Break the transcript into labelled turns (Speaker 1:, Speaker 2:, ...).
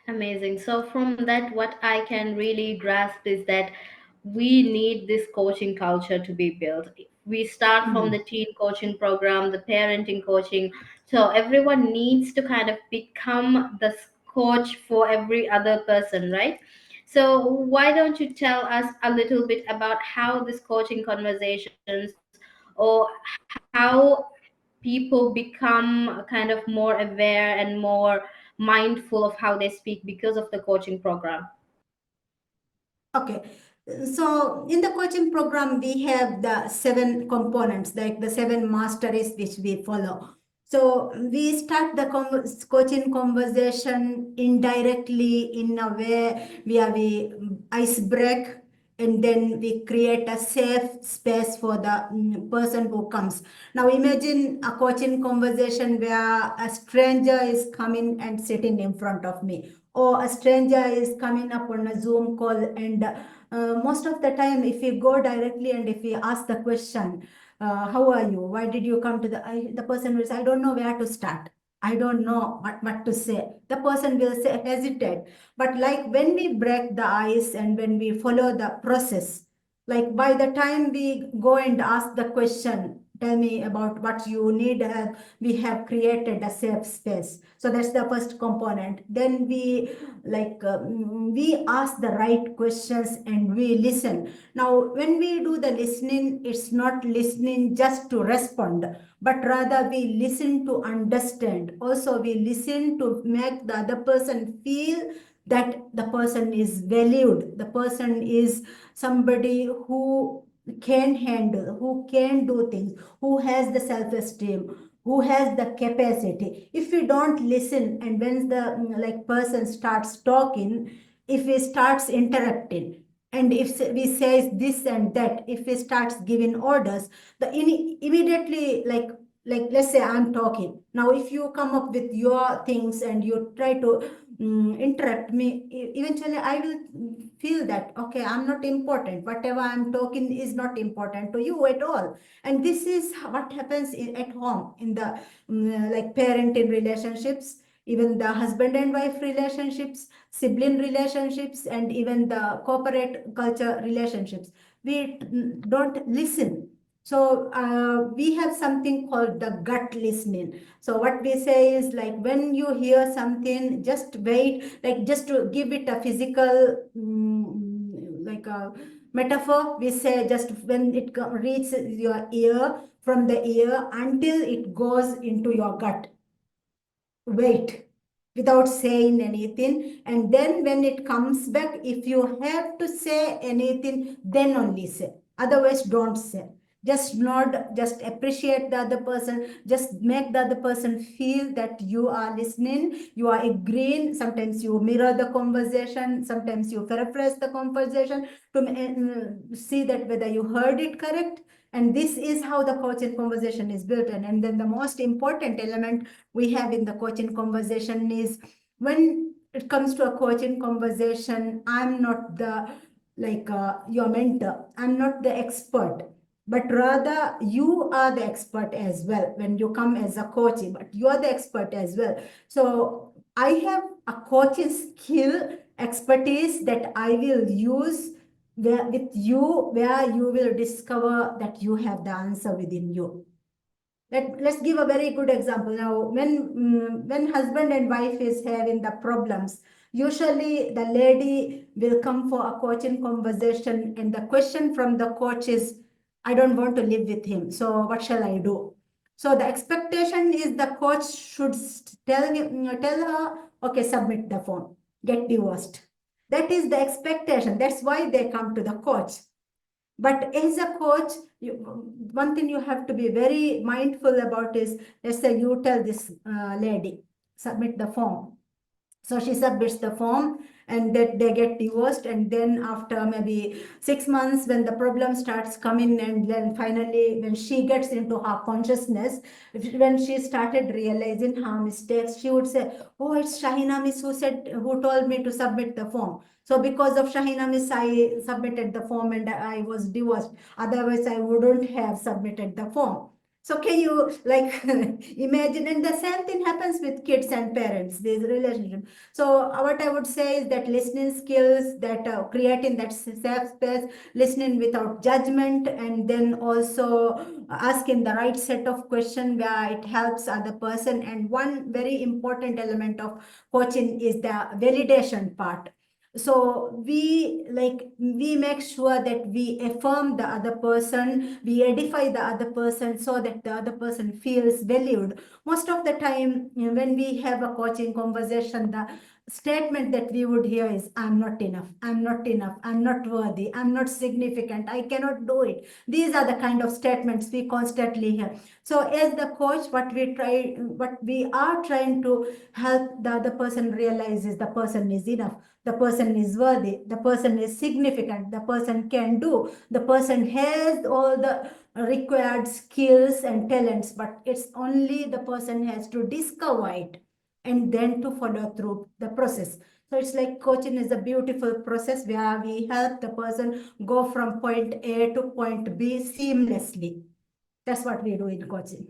Speaker 1: Amazing. So, from that, what I can really grasp is that we need this coaching culture to be built. We start from the
Speaker 2: Mhm.
Speaker 1: teen coaching program, the parenting coaching. So, everyone needs to kind of become the coach for every other person, right? So, why don't you tell us a little bit about how this coaching conversations or how people become kind of more aware and more mindful of how they speak because of the coaching program?
Speaker 2: Okay. So in the coaching program, we have the seven components, like the seven masteries which we follow. So we start the coaching conversation indirectly in a way where we ice break, and then we create a safe space for the person who comes. Now imagine a coaching conversation where a stranger is coming and sitting in front of me, or a stranger is coming up on a Zoom call, and most of the time if we go directly and if we ask the question, how are you, why did you come to the person will say, I don't know where to start, I don't know what to say. The person will say hesitate. But like when we break the ice and when we follow the process, like by the time we go and ask the question, tell me about what you need, we have created a safe space. So that's the first component. Then we we ask the right questions and we listen. Now when we do the listening, it's not listening just to respond, but rather we listen to understand. Also we listen to make the other person feel that the person is valued, the person is somebody who can handle, who can do things, who has the self-esteem, who has the capacity. If we don't listen, and when the person starts talking, if he starts interrupting, and if we says this and that, if he starts giving orders, the immediately, let's say I'm talking now, if you come up with your things and you try to interrupt me, eventually I will feel that okay, I'm not important, whatever I'm talking is not important to you at all. And this is what happens at home in the parenting relationships, even the husband and wife relationships, sibling relationships, and even the corporate culture relationships. We don't listen. So we have something called the gut listening. So what we say is, like, when you hear something, just wait, like just to give it a physical like a metaphor, we say just when it reaches your ear, from the ear until it goes into your gut, wait without saying anything. And then when it comes back, if you have to say anything, then only say, otherwise don't say. Just nod, just appreciate the other person, just make the other person feel that you are listening, you are agreeing. Sometimes you mirror the conversation, sometimes you paraphrase the conversation to see that whether you heard it correct. And this is how the coaching conversation is built. And then the most important element we have in the coaching conversation is, when it comes to a coaching conversation, I'm not the your mentor, I'm not the expert, but rather you are the expert as well. When you come as a coach, but you are the expert as well. So I have a coaching skill, expertise that I will use with you, where you will discover that you have the answer within you. Let's give a very good example. Now when husband and wife is having the problems, usually the lady will come for a coaching conversation, and the question from the coach is, I don't want to live with him, so what shall I do? So the expectation is the coach should tell her, okay, submit the form, get divorced. That is the expectation. That's why they come to the coach. But as a coach, one thing you have to be very mindful about is, let's say you tell this lady, submit the form. So she submits the form, and that they get divorced. And then after maybe 6 months, when the problem starts coming, and then finally when she gets into her consciousness, when she started realizing her mistakes, she would say, oh, it's Shahina Miss who told me to submit the form. So because of Shahina Miss, I submitted the form and I was divorced. Otherwise, I wouldn't have submitted the form. So can you like imagine? And the same thing happens with kids and parents, this relationship. So what I would say is that listening skills, that creating that safe space, listening without judgment, and then also asking the right set of question where it helps other person. And one very important element of coaching is the validation part. So we make sure that we affirm the other person, we edify the other person so that the other person feels valued. Most of the time, when we have a coaching conversation, the statement that we would hear is, I'm not enough, I'm not enough, I'm not worthy, I'm not significant, I cannot do it. These are the kind of statements we constantly hear. So as the coach, what we are trying to help the other person realize is the person is enough, the person is worthy, the person is significant, the person can do, the person has all the required skills and talents, but it's only the person has to discover it and then to follow through the process. So it's like coaching is a beautiful process where we help the person go from point A to point B seamlessly. That's what we do in coaching.